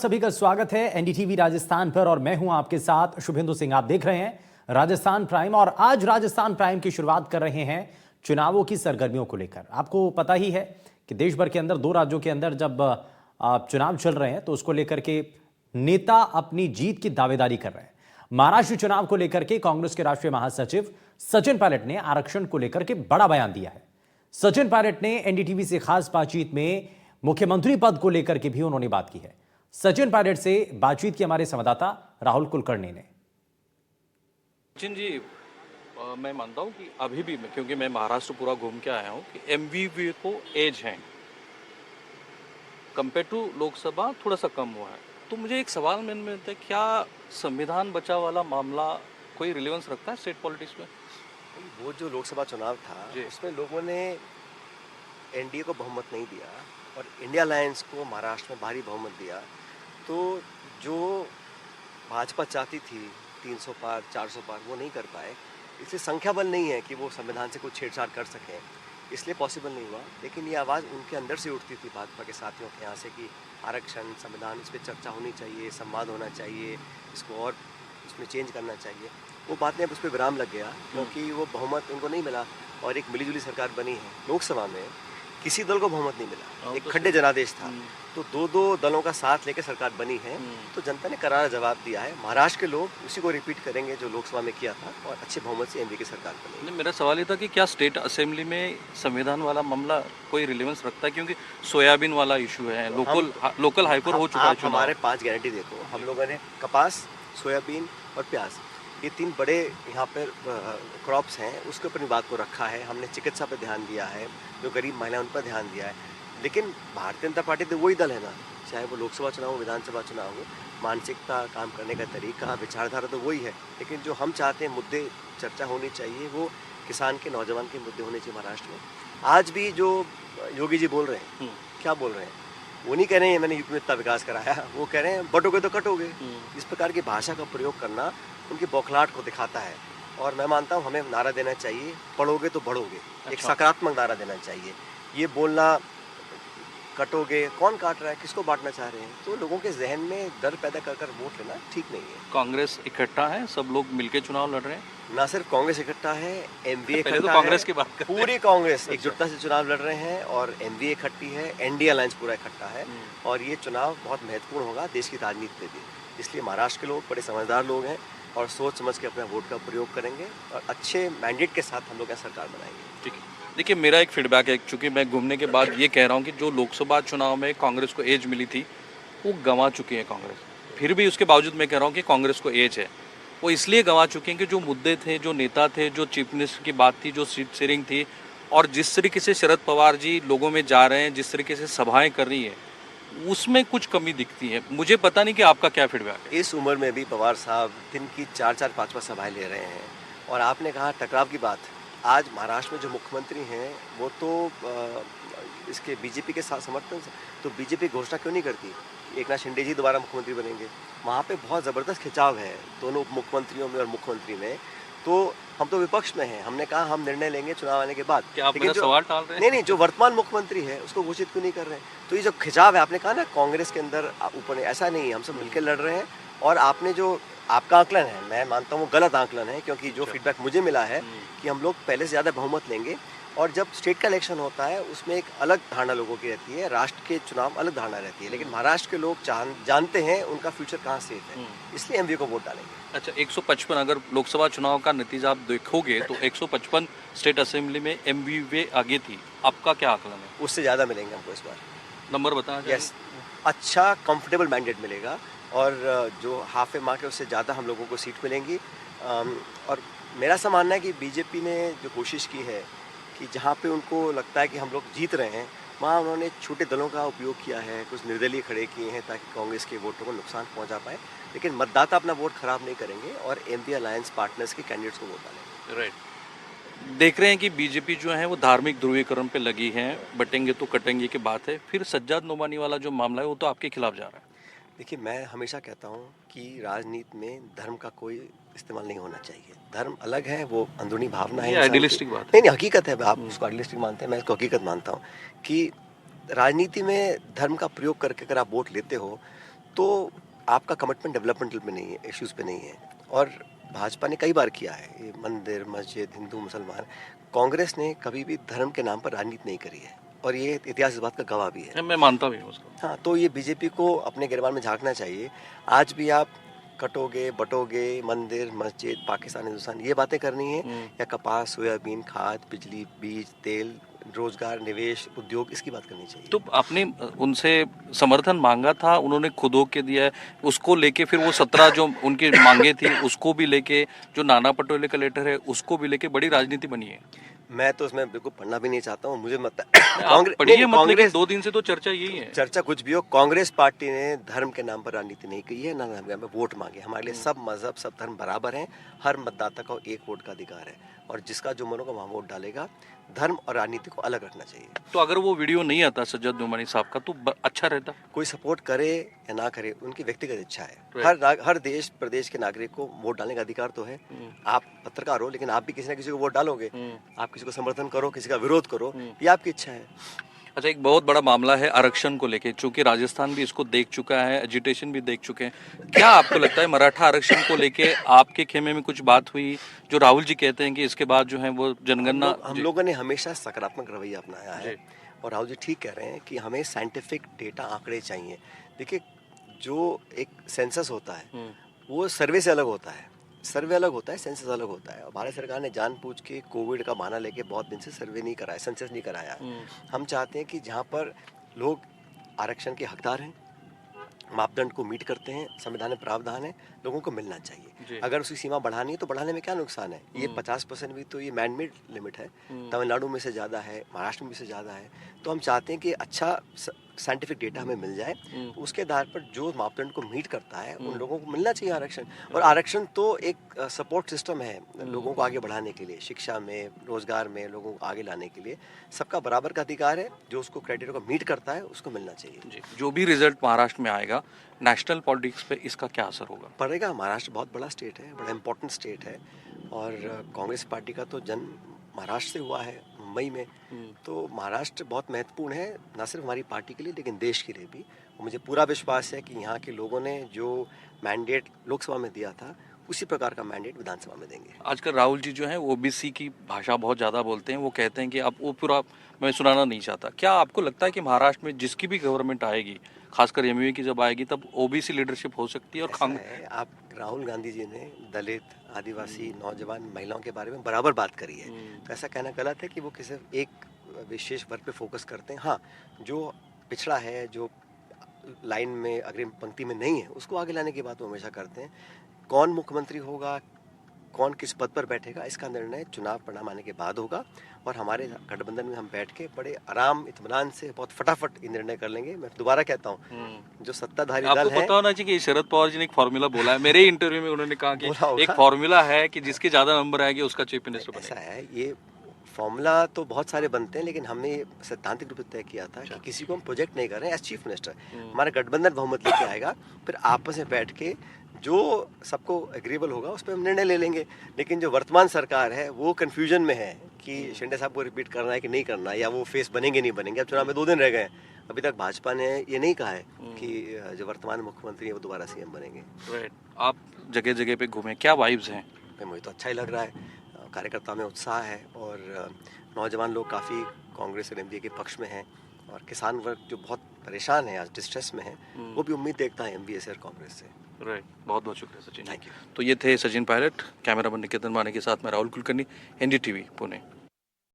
सभी का स्वागत है एनडीटीवी राजस्थान पर और मैं हूं आपके साथ शुभेंदु सिंह। आप देख रहे हैं राजस्थान प्राइम और आज राजस्थान प्राइम की शुरुआत कर रहे हैं चुनावों की सरगर्मियों को लेकर। आपको पता ही है कि देश भर के अंदर दो राज्यों के अंदर जब चुनाव चल रहे हैं तो उसको लेकर के नेता अपनी जीत की दावेदारी कर रहे हैं। महाराष्ट्र चुनाव को लेकर के कांग्रेस के राष्ट्रीय महासचिव सचिन पायलट ने आरक्षण को लेकर के बड़ा बयान दिया है। सचिन पायलट ने एनडीटीवी से खास बातचीत में मुख्यमंत्री पद को लेकर के भी उन्होंने बात की है। सचिन पायलट से बातचीत की हमारे संवाददाता राहुल कुलकर्णी ने। सचिन जी, मैं मानता हूं कि अभी भी क्योंकि मैं महाराष्ट्र पूरा घूम के आया हूं कि एमवीवी को एज है कंपेयर टू लोकसभा थोड़ा सा कम हुआ है। तो मुझे एक सवाल मन में आता है, क्या संविधान बचाव वाला मामला कोई रिलेवेंस रखता है स्टेट पॉलिटिक्स में? वो जो लोकसभा चुनाव था उसमें लोगों ने एनडीए को बहुमत नहीं दिया और इंडिया अलायंस को महाराष्ट्र में भारी बहुमत दिया। तो जो भाजपा चाहती थी 300 पार 400 पार वो नहीं कर पाए, इसलिए संख्या बल नहीं है कि वो संविधान से कुछ छेड़छाड़ कर सकें, इसलिए पॉसिबल नहीं हुआ। लेकिन ये आवाज़ उनके अंदर से उठती थी भाजपा के साथियों के यहाँ से कि आरक्षण संविधान इस पर चर्चा होनी चाहिए, संवाद होना चाहिए, इसको और इसमें चेंज करना चाहिए। वो बातें अब उस पर विराम लग गया क्योंकि वो बहुमत उनको नहीं मिला और एक मिलीजुली सरकार बनी है। लोकसभा में किसी दल को बहुमत नहीं मिला, एक खड्डे जनादेश था। तो दो दलों का साथ लेकर सरकार बनी है। तो जनता ने करारा जवाब दिया है। महाराष्ट्र के लोग उसी को रिपीट करेंगे जो लोकसभा में किया था और अच्छे बहुमत से एमपी की सरकार बनी। मेरा सवाल ये था कि क्या स्टेट असेंबली में संविधान वाला मामला कोई रिलेवेंस रखता है, क्योंकि सोयाबीन वाला इशू है, लोकल हाईकोर्ट हो चुका है चुनाव। हमारे 5 गारंटी देखो, हम लोगों ने कपास, सोयाबीन और प्याज, ये 3 बड़े यहाँ पर क्रॉप्स हैं, उसके ऊपर बात को रखा है। हमने चिकित्सा पर ध्यान दिया है, जो गरीब महिला उन पर ध्यान दिया है। लेकिन भारतीय जनता पार्टी तो वही दल है ना, चाहे वो लोकसभा चुनाव हो, विधानसभा चुनाव हो, मानसिकता, काम करने का तरीका, विचारधारा तो वही है। लेकिन जो हम चाहते हैं मुद्दे चर्चा होनी चाहिए, वो किसान के, नौजवान के मुद्दे होने चाहिए महाराष्ट्र में। आज भी जो योगी जी बोल रहे हैं, क्या बोल रहे हैं? वो नहीं कह रहे हैं मैंने यूपी में इतना विकास कराया, वो कह रहे हैं बटोगे तो कटोगे। इस प्रकार की भाषा का प्रयोग करना उनकी बौखलाहट को दिखाता है। और मैं मानता हूँ हमें नारा देना चाहिए, पढ़ोगे तो बढ़ोगे। एक सकारात्मक नारा देना चाहिए। ये बोलना कटोगे, कौन काट रहा है, किसको बांटना चाह रहे हैं? तो लोगों के जहन में डर पैदा कर वोट लेना ठीक नहीं है। कांग्रेस इकट्ठा है, सब लोग मिलकर चुनाव लड़ रहे हैं। ना सिर्फ कांग्रेस इकट्ठा है, एमवीए इकट्ठा तो कांग्रेस की बात करते हैं। पूरी कांग्रेस एकजुटता से चुनाव लड़ रहे हैं और एमवीए इकट्ठी है, एनडीए अलायंस पूरा इकट्ठा है। और ये चुनाव बहुत महत्वपूर्ण होगा देश की राजनीति में भी। इसलिए महाराष्ट्र के लोग बड़े समझदार लोग हैं और सोच समझ के अपना वोट का प्रयोग करेंगे और अच्छे मैंडेट के साथ हम लोग यहाँ सरकार बनाएंगे। ठीक है, देखिए मेरा एक फीडबैक है, चूंकि मैं घूमने के बाद ये कह रहा हूँ कि जो लोकसभा चुनाव में कांग्रेस को एज मिली थी वो गंवा चुकी है कांग्रेस। फिर भी उसके बावजूद मैं कह रहा हूँ कि कांग्रेस को एज है। वो इसलिए गंवा चुके हैं कि जो मुद्दे थे, जो नेता थे, जो चीफ मिनिस्टर की बात थी, जो सीट शेयरिंग थी, और जिस तरीके से शरद पवार जी लोगों में जा रहे हैं, जिस तरीके से सभाएं कर रही है, उसमें कुछ कमी दिखती है। मुझे पता नहीं कि आपका क्या फीडबैक है। इस उम्र में भी पवार साहब दिन की 4-4, 5-5 सभाएं ले रहे हैं। और आपने कहा टकराव की बात, आज महाराष्ट्र में जो मुख्यमंत्री हैं वो तो इसके बीजेपी के साथ समर्थन से, तो बीजेपी घोषणा क्यों नहीं करती एकनाथ शिंदे जी दोबारा मुख्यमंत्री बनेंगे? वहाँ पे बहुत ज़बरदस्त खिंचाव है दोनों उप मुख्यमंत्रियों में और मुख्यमंत्री में। तो हम तो विपक्ष में हैं, हमने कहा हम निर्णय लेंगे चुनाव आने के बाद। क्या आप मेरा सवाल टाल रहे हैं? नहीं, जो वर्तमान मुख्यमंत्री है उसको घोषित क्यों नहीं कर रहे हैं? तो ये जो खिंचाव है, आपने कहा ना कांग्रेस के अंदर ऊपर, ऐसा नहीं है, हम सब मिलकर लड़ रहे हैं। और आपने जो आपका आंकलन है, मैं मानता हूँ वो गलत आंकलन है, क्योंकि जो फीडबैक मुझे मिला है कि हम लोग पहले से ज़्यादा बहुमत लेंगे। और जब स्टेट का इलेक्शन होता है उसमें एक अलग धारणा लोगों की रहती है, राष्ट्र के चुनाव अलग धारणा रहती है। लेकिन महाराष्ट्र के लोग जानते हैं उनका फ्यूचर कहाँ सेफ है, इसलिए एमवीए को वोट डालेंगे। अच्छा, 155 अगर लोकसभा चुनाव का नतीजा आप देखोगे तो 155 स्टेट असेंबली में एमवीए आगे थी। आपका क्या आकलन है? उससे ज़्यादा मिलेंगे हमको इस बार। नंबर बताना चाहिए। यस, अच्छा कंफर्टेबल मैंडेट मिलेगा और जो हाफ ए मार्क है उससे ज़्यादा हम लोगों को सीट मिलेंगी। और मेरा ऐसा मानना है कि बीजेपी ने जो कोशिश की है कि जहाँ पे उनको लगता है कि हम लोग जीत रहे हैं, वहाँ उन्होंने छोटे दलों का उपयोग किया है, कुछ निर्दलीय खड़े किए हैं ताकि कांग्रेस के वोटों को नुकसान पहुँचा पाए। लेकिन मतदाता अपना वोट खराब नहीं करेंगे और एमपी अलायंस पार्टनर्स के कैंडिडेट्स को वोट डालेंगे। राइट, देख रहे हैं कि बीजेपी जो है वो धार्मिक ध्रुवीकरण पे लगी है, बटेंगे तो कटेंगे की बात है। फिर सज्जाद नोमानी वाला जो मामला है वो तो आपके खिलाफ जा रहा है। देखिए, मैं हमेशा कहता हूँ कि राजनीति में धर्म का कोई इस्तेमाल नहीं होना चाहिए। धर्म अलग है, वो अंदरूनी भावना है, आइडियलिस्टिक बात नहीं, हकीकत है। आप उसको आइडियलिस्टिक मानते हैं, मैं इसको हकीकत मानता हूँ कि राजनीति में धर्म का प्रयोग करके अगर आप वोट लेते हो तो आपका कमिटमेंट डेवलपमेंटल पे नहीं है, इश्यूज़ पे नहीं है। और भाजपा ने कई बार किया है, ये मंदिर, मस्जिद, हिंदू, मुसलमान। कांग्रेस ने कभी भी धर्म के नाम पर राजनीति नहीं करी है, और ये इतिहास इस बात का गवाह भी है। मैं मानता भी हूँ उसको। हाँ, तो ये बीजेपी को अपने गिरबान में झांकना चाहिए। आज भी आप कटोगे, बटोगे, मंदिर, मस्जिद, पाकिस्तान, हिंदुस्तान, ये बातें करनी है, या कपास, सोयाबीन, खाद, बिजली, बीज, तेल, रोजगार, निवेश, उद्योग, इसकी बात करनी चाहिए। तो आपने उनसे समर्थन मांगा था, उन्होंने खुद होके दिया है, उसको लेके फिर वो 17 जो उनकी मांगे थी उसको भी लेके, जो नाना पटोले का लेटर है उसको भी लेके बड़ी राजनीति बनी है। मैं तो उसमें बिल्कुल पढ़ना भी नहीं चाहता हूँ, मुझे मत आप पढ़िए मत, लेकिन 2 दिन से तो चर्चा यही है। चर्चा कुछ भी हो, कांग्रेस पार्टी ने धर्म के नाम पर राजनीति नहीं की है, ना धर्म के नाम पर वोट मांगे। हमारे लिए सब मजहब, सब धर्म बराबर हैं। हर मतदाता को एक वोट का अधिकार है, और जिसका जो मन होगा वहाँ वोट डालेगा। धर्म और राजनीति को अलग रखना चाहिए। तो अगर वो वीडियो नहीं आता सज्जद नूमानी साहब का तो अच्छा रहता। कोई सपोर्ट करे या ना करे, उनकी व्यक्तिगत इच्छा है। Right. हर देश प्रदेश के नागरिक को वोट डालने का अधिकार तो है। आप पत्रकार हो, लेकिन आप भी किसी ना किसी को वोट डालोगे। आप किसी को समर्थन करो, किसी का विरोध करो, ये आपकी इच्छा है। अच्छा, एक बहुत बड़ा मामला है आरक्षण को लेके, चूंकि राजस्थान भी इसको देख चुका है, एजिटेशन भी देख चुके हैं। क्या आपको लगता है मराठा आरक्षण को लेके आपके खेमे में कुछ बात हुई, जो राहुल जी कहते हैं कि इसके बाद जो है वो जनगणना? हम लोगों ने हमेशा सकारात्मक रवैया अपनाया है, और राहुल जी ठीक कह रहे हैं कि हमें साइंटिफिक डेटा, आंकड़े चाहिए। देखिए, जो एक सेंसस होता है वो सर्वे से अलग होता है, सर्वे अलग होता है, सेंसस अलग होता है। और भारत सरकार ने जानबूझ के कोविड का बहाना लेके बहुत दिन से सर्वे नहीं कराया, सेंसस नहीं कराया। हम चाहते हैं कि जहाँ पर लोग आरक्षण के हकदार हैं, मापदंड को मीट करते हैं, संविधान में प्रावधान है, लोगों को मिलना चाहिए। अगर उसकी सीमा बढ़ानी है तो बढ़ाने में क्या नुकसान है? ये 50% भी तो ये मैन मेड लिमिट है। तमिलनाडु में से ज़्यादा है, महाराष्ट्र में से ज़्यादा है। तो हम चाहते हैं कि अच्छा साइंटिफिक डेटा हमें मिल जाए, उसके आधार पर जो मापदंड को मीट करता है उन लोगों को मिलना चाहिए आरक्षण। और आरक्षण तो एक सपोर्ट सिस्टम है लोगों को आगे बढ़ाने के लिए, शिक्षा में, रोजगार में लोगों को आगे लाने के लिए। सबका बराबर का अधिकार है, जो उसको क्राइटेरिया को मीट करता है उसको मिलना चाहिए। जी, जो भी रिजल्ट महाराष्ट्र में आएगा, नेशनल पॉलिटिक्स पे इसका क्या असर होगा? पड़ेगा। महाराष्ट्र बहुत बड़ा स्टेट है, बड़ा इंपॉर्टेंट स्टेट है, और कांग्रेस पार्टी का तो जन्म महाराष्ट्र से हुआ है, मुंबई में। तो महाराष्ट्र बहुत महत्वपूर्ण है, ना सिर्फ हमारी पार्टी के लिए लेकिन देश के लिए भी। और मुझे पूरा विश्वास है कि यहाँ के लोगों ने जो मैंडेट लोकसभा में दिया था, उसी प्रकार का मैंडेट विधानसभा में देंगे। आजकल राहुल जी जो है ओबीसी की भाषा बहुत ज़्यादा बोलते हैं, वो कहते हैं कि अब वो पूरा मैं सुनाना नहीं चाहता। क्या आपको लगता है कि महाराष्ट्र में जिसकी भी गवर्नमेंट आएगी, खासकर एमयूए की जब आएगी, तब ओबीसी लीडरशिप हो सकती है? और आप राहुल गांधी जी ने दलित, आदिवासी, नौजवान, महिलाओं के बारे में बराबर बात करी है। तो ऐसा कहना गलत है कि वो किसी एक विशेष वर्ग पे फोकस करते हैं। हाँ, जो पिछड़ा है, जो लाइन में अग्रिम पंक्ति में नहीं है, उसको आगे लाने की बात वो हमेशा करते हैं। कौन मुख्यमंत्री होगा, कौन किस पद पर बैठेगा, इसका निर्णय चुनाव परिणाम आने के बाद होगा। और हमारे गठबंधन में हम बैठ के बड़े आराम, इत्मीनान से, बहुत फटाफट ये निर्णय कर लेंगे। मैं दोबारा कहता हूँ, जो सत्ताधारी दल है, आपको पता होना चाहिए कि शरद पवार जी ने एक फॉर्मूला बोला है, मेरे इंटरव्यू में उन्होंने कहा कि एक फॉर्मूला है कि जिसके ज्यादा नंबर आएंगे उसका चीफ मिनिस्टर बनेगा। ऐसा है, ये फॉर्मूला तो बहुत सारे बनते हैं, लेकिन हमने सैद्धांतिक रूप से तय किया था कि किसी को हम प्रोजेक्ट नहीं कर रहे हैं एज चीफ मिनिस्टर। हमारा गठबंधन बहुमत लेके आएगा, फिर आपस में बैठ के जो सबको एग्रीबल होगा उस पर हम निर्णय ले लेंगे। लेकिन जो वर्तमान सरकार है वो कंफ्यूजन में है कि शिंदे साहब को रिपीट करना है कि नहीं करना है, या वो फेस बनेंगे नहीं बनेंगे। अब चुनाव में 2 दिन रह गए हैं, अभी तक भाजपा ने ये नहीं कहा है कि जो वर्तमान मुख्यमंत्री है वो दोबारा सीएम बनेंगे। राइट, आप जगह जगह पे घूमे, क्या वाइब्स हैं? मुझे तो अच्छा ही लग रहा है, कार्यकर्ताओं में उत्साह है, और नौजवान लोग काफ़ी कांग्रेस और एमडीए के पक्ष में हैं, और किसान वर्ग जो बहुत परेशान है, आज डिस्ट्रेस में है, वो भी उम्मीद देखता है एमबीए से और कांग्रेस से। राइट, बहुत बहुत शुक्रिया सचिन। Thank you. तो ये थे सचिन पायलट, कैमरामैन निकेतन माने के साथ मैं राहुल कुलकर्णी, एनडीटीवी पुणे।